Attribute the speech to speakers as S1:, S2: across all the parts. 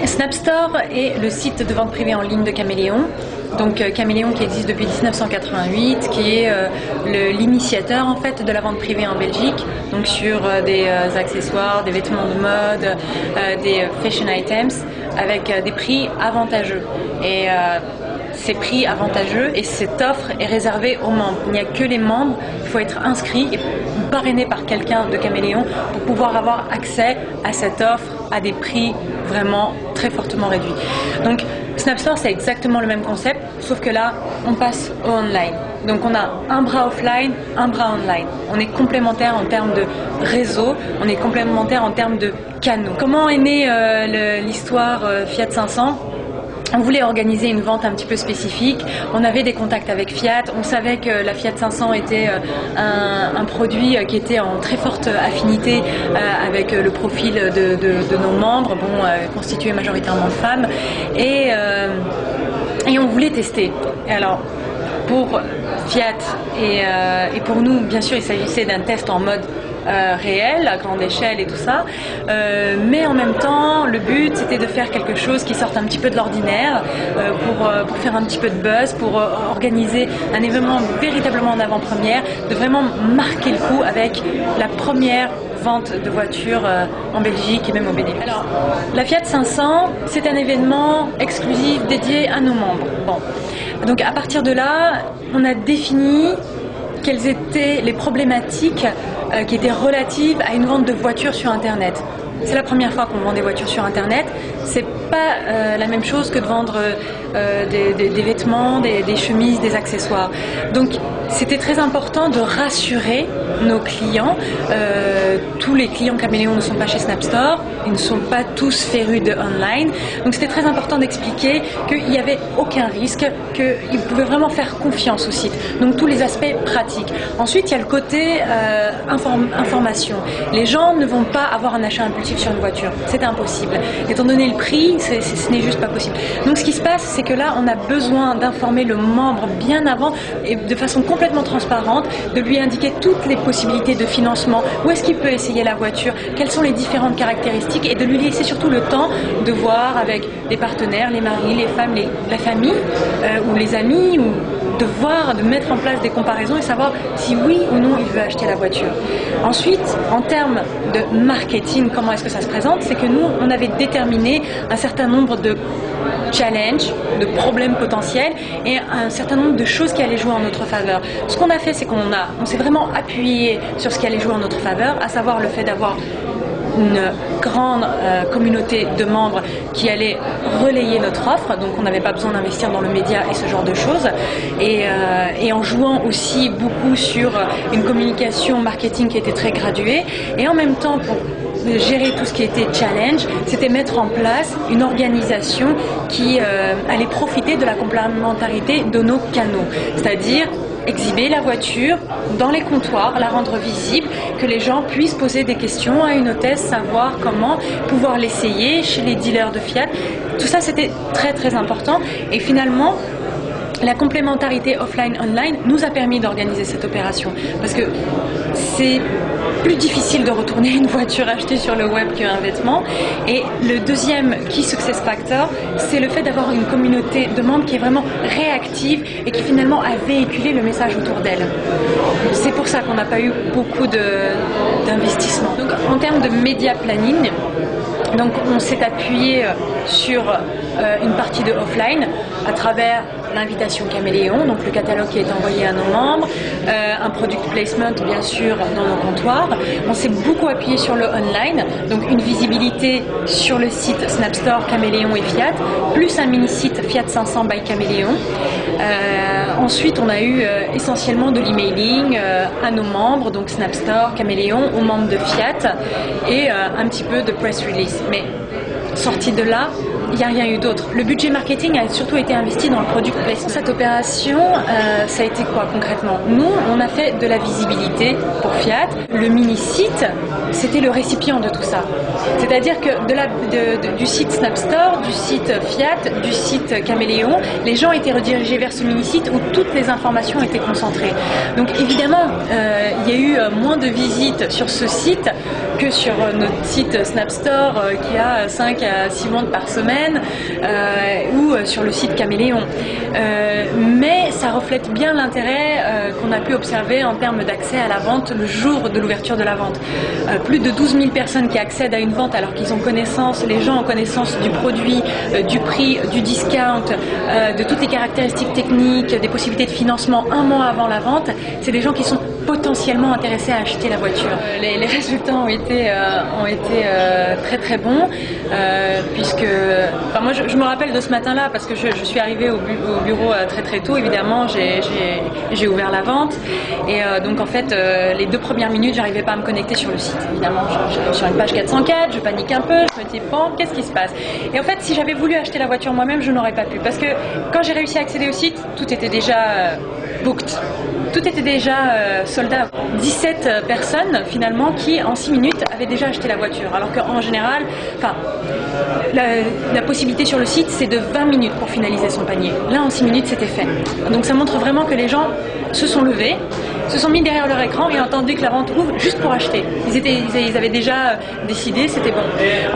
S1: Snapstore est le site de vente privée en ligne de Caméléon. Donc Caméléon qui existe depuis 1988, qui est l'initiateur en fait de la vente privée en Belgique, donc sur des accessoires, des vêtements de mode, des fashion items avec des prix avantageux. Et ces prix avantageux et cette offre est réservée aux membres. Il n'y a que les membres, il faut être inscrit et parrainé par quelqu'un de Caméléon pour pouvoir avoir accès à cette offre à des prix vraiment très fortement réduits. Donc Snapstore, c'est exactement le même concept, sauf que là, on passe au online. Donc on a un bras offline, un bras online. On est complémentaires en termes de réseau, on est complémentaires en termes de canaux. Comment est née l'histoire Fiat 500 ? On voulait organiser une vente un petit peu spécifique, on avait des contacts avec Fiat, on savait que la Fiat 500 était un produit qui était en très forte affinité avec le profil de nos membres, constitué majoritairement de femmes, et on voulait tester. Et alors, pour Fiat et pour nous, bien sûr, il s'agissait d'un test en mode réel, à grande échelle et tout ça, mais en même temps le but c'était de faire quelque chose qui sorte un petit peu de l'ordinaire pour faire un petit peu de buzz, pour organiser un événement véritablement en avant-première, de vraiment marquer le coup avec la première vente de voitures en Belgique et même au Benelux. Alors, la Fiat 500, c'est un événement exclusif dédié à nos membres. Bon, donc à partir de là, on a défini quelles étaient les problématiques qui étaient relatives à une vente de voitures sur Internet. C'est la première fois qu'on vend des voitures sur Internet. C'est pas la même chose que de vendre des vêtements, des chemises, des accessoires. Donc c'était très important de rassurer nos clients. Tous les clients Caméléon ne sont pas chez Snapstore, ils ne sont pas tous férus de online. Donc c'était très important d'expliquer qu'il n'y avait aucun risque, qu'ils pouvaient vraiment faire confiance au site. Donc tous les aspects pratiques. Ensuite, il y a le côté information. Les gens ne vont pas avoir un achat impulsif sur une voiture, c'est impossible. Étant donné le prix, ce n'est juste pas possible. Donc ce qui se passe, c'est que là, on a besoin d'informer le membre bien avant et de façon complètement transparente, de lui indiquer toutes les possibilités de financement, où est-ce qu'il peut essayer la voiture, quelles sont les différentes caractéristiques et de lui laisser surtout le temps de voir avec les partenaires, les maris, les femmes, la famille ou les amis, ou de voir, de mettre en place des comparaisons et savoir si oui ou non il veut acheter la voiture. Ensuite, en termes de marketing, comment est-ce que ça se présente? C'est que nous, on avait déterminé un certain nombre de challenges, de problèmes potentiels et un certain nombre de choses qui allaient jouer en notre faveur. Ce qu'on a fait, c'est on s'est vraiment appuyé sur ce qui allait jouer en notre faveur, à savoir le fait d'avoir une grande communauté de membres qui allait relayer notre offre, donc on n'avait pas besoin d'investir dans le média et ce genre de choses, et en jouant aussi beaucoup sur une communication marketing qui était très graduée, et en même temps pour gérer tout ce qui était challenge, c'était mettre en place une organisation qui allait profiter de la complémentarité de nos canaux, c'est-à-dire exhiber la voiture dans les comptoirs, la rendre visible, que les gens puissent poser des questions à une hôtesse, savoir comment, pouvoir l'essayer chez les dealers de Fiat. Tout ça, c'était très très important. Et finalement, la complémentarité offline-online nous a permis d'organiser cette opération. Parce que c'est plus difficile de retourner une voiture achetée sur le web qu'un vêtement. Et le deuxième key success factor, c'est le fait d'avoir une communauté de membres qui est vraiment réactive et qui finalement a véhiculé le message autour d'elle. C'est pour ça qu'on n'a pas eu beaucoup d'investissement. Donc en termes de média planning, donc on s'est appuyé sur une partie de offline à travers l'invitation Caméléon, donc le catalogue qui est envoyé à nos membres, un product placement bien sûr dans nos comptoirs. On s'est beaucoup appuyé sur le online, donc une visibilité sur le site Snapstore, Caméléon et Fiat, plus un mini-site Fiat 500 by Caméléon. Ensuite, on a eu essentiellement de l'emailing à nos membres, donc Snapstore, Caméléon, aux membres de Fiat et un petit peu de press release. Mais sorti de là, il n'y a rien eu d'autre. Le budget marketing a surtout été investi dans le product placement. Cette opération, ça a été quoi concrètement? Nous, on a fait de la visibilité pour Fiat. Le mini-site, c'était le récipient de tout ça. C'est-à-dire que du site Snapstore, du site Fiat, du site Caméléon, les gens étaient redirigés vers ce mini-site où toutes les informations étaient concentrées. Donc évidemment, il y a eu moins de visites sur ce site que sur notre site Snapstore qui a 5 à 6 ventes par semaine ou sur le site Caméléon. Mais ça reflète bien l'intérêt qu'on a pu observer en termes d'accès à la vente le jour de l'ouverture de la vente. Plus de 12 000 personnes qui accèdent à une vente alors qu'ils ont connaissance, les gens ont connaissance du produit, du prix, du discount, de toutes les caractéristiques techniques, des possibilités de financement un mois avant la vente. C'est des gens qui sont potentiellement intéressés à acheter la voiture. Les résultats ont été très très bons puisque, enfin moi je me rappelle de ce matin-là parce que je suis arrivée au bureau très très tôt. Évidemment j'ai ouvert la vente et donc en fait les 2 premières minutes j'arrivais pas à me connecter sur le site. Évidemment j'arrive sur une page 404, je panique un peu, je me dis bon qu'est-ce qui se passe? Et en fait si j'avais voulu acheter la voiture moi-même je n'aurais pas pu parce que quand j'ai réussi à accéder au site tout était déjà booked. Tout était déjà sold out. 17 personnes finalement qui en 6 minutes avaient déjà acheté la voiture. Alors qu'en général, enfin, la possibilité sur le site c'est de 20 minutes pour finaliser son panier. Là en 6 minutes c'était fait. Donc ça montre vraiment que les gens se sont levés, se sont mis derrière leur écran et entendu que la vente ouvre juste pour acheter. Ils avaient déjà décidé, c'était bon.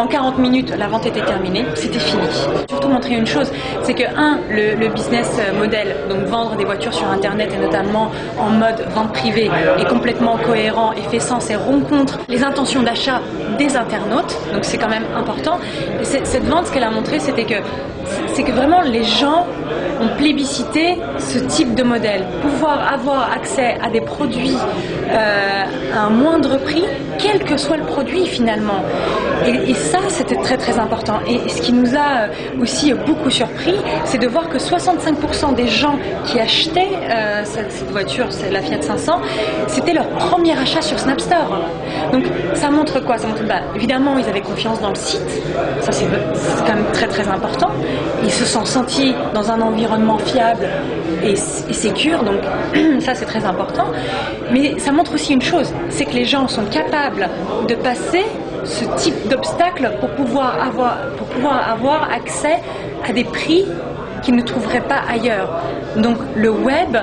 S1: En 40 minutes, la vente était terminée, c'était fini. Surtout montrer une chose, c'est que le business model, donc vendre des voitures sur Internet et notamment en mode vente privée, est complètement cohérent et fait sens et rencontre les intentions d'achat des internautes. Donc c'est quand même important. Et cette vente, ce qu'elle a montré, c'est que vraiment les gens ont plébiscité ce type de modèle. Pouvoir avoir accès à des produits à un moindre prix, quel que soit le produit finalement. Et ça, c'était très très important. Et ce qui nous a aussi beaucoup surpris, c'est de voir que 65% des gens qui achetaient cette voiture, c'est la Fiat 500, c'était leur premier achat sur Snapstore. Donc ça montre quoi? Ça montre, évidemment, ils avaient confiance dans le site. Ça, c'est quand même très très important. Ils se sont sentis dans un environnement fiable et sécure, donc ça c'est très important. Mais ça montre aussi une chose, c'est que les gens sont capables de passer ce type d'obstacle pour pouvoir avoir accès à des prix qu'ils ne trouveraient pas ailleurs. Donc le web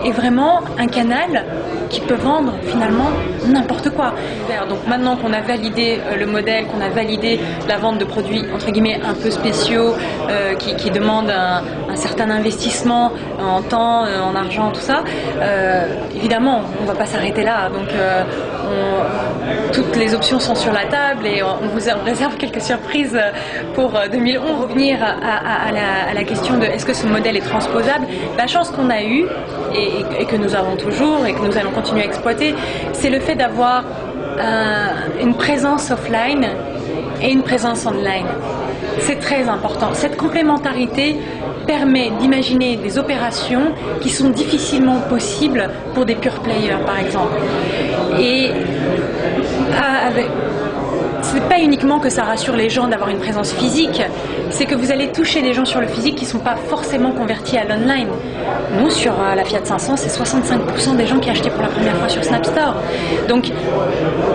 S1: est vraiment un canal qui peut vendre finalement n'importe quoi. Donc maintenant qu'on a validé le modèle, qu'on a validé la vente de produits entre guillemets un peu spéciaux qui demandent un certain investissement en temps, en argent, tout ça, évidemment on ne va pas s'arrêter là. Donc toutes les options sont sur la table et on vous réserve quelques surprises pour 2011. Revenir à la question de est-ce que ce modèle est transposable. La chance qu'on a eue et que nous avons toujours et que nous allons continuer à exploiter, c'est le fait d'avoir une présence offline et une présence online. C'est très important. Cette complémentarité permet d'imaginer des opérations qui sont difficilement possibles pour des pure players, par exemple. Et ce n'est pas uniquement que ça rassure les gens d'avoir une présence physique, c'est que vous allez toucher des gens sur le physique qui ne sont pas forcément convertis à l'online. Nous, sur la Fiat 500, c'est 65% des gens qui achetaient pour la première fois sur Snapstore. Donc,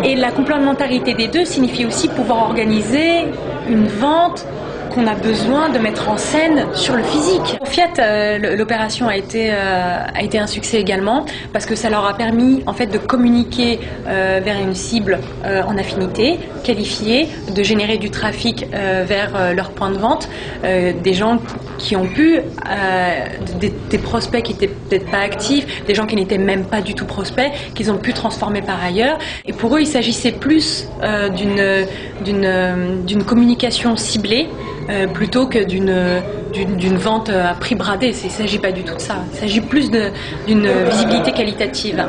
S1: et la complémentarité des deux signifie aussi pouvoir organiser une vente qu'on a besoin de mettre en scène sur le physique. Pour Fiat, l'opération a été un succès également parce que ça leur a permis en fait de communiquer vers une cible en affinité, qualifiée, de générer du trafic vers leur point de vente, des gens qui ont pu, des prospects qui n'étaient peut-être pas actifs, des gens qui n'étaient même pas du tout prospects, qu'ils ont pu transformer par ailleurs. Et pour eux, il s'agissait plus d'une communication ciblée plutôt que d'une vente à prix bradé. Il ne s'agit pas du tout de ça. Il s'agit plus d'une visibilité qualitative.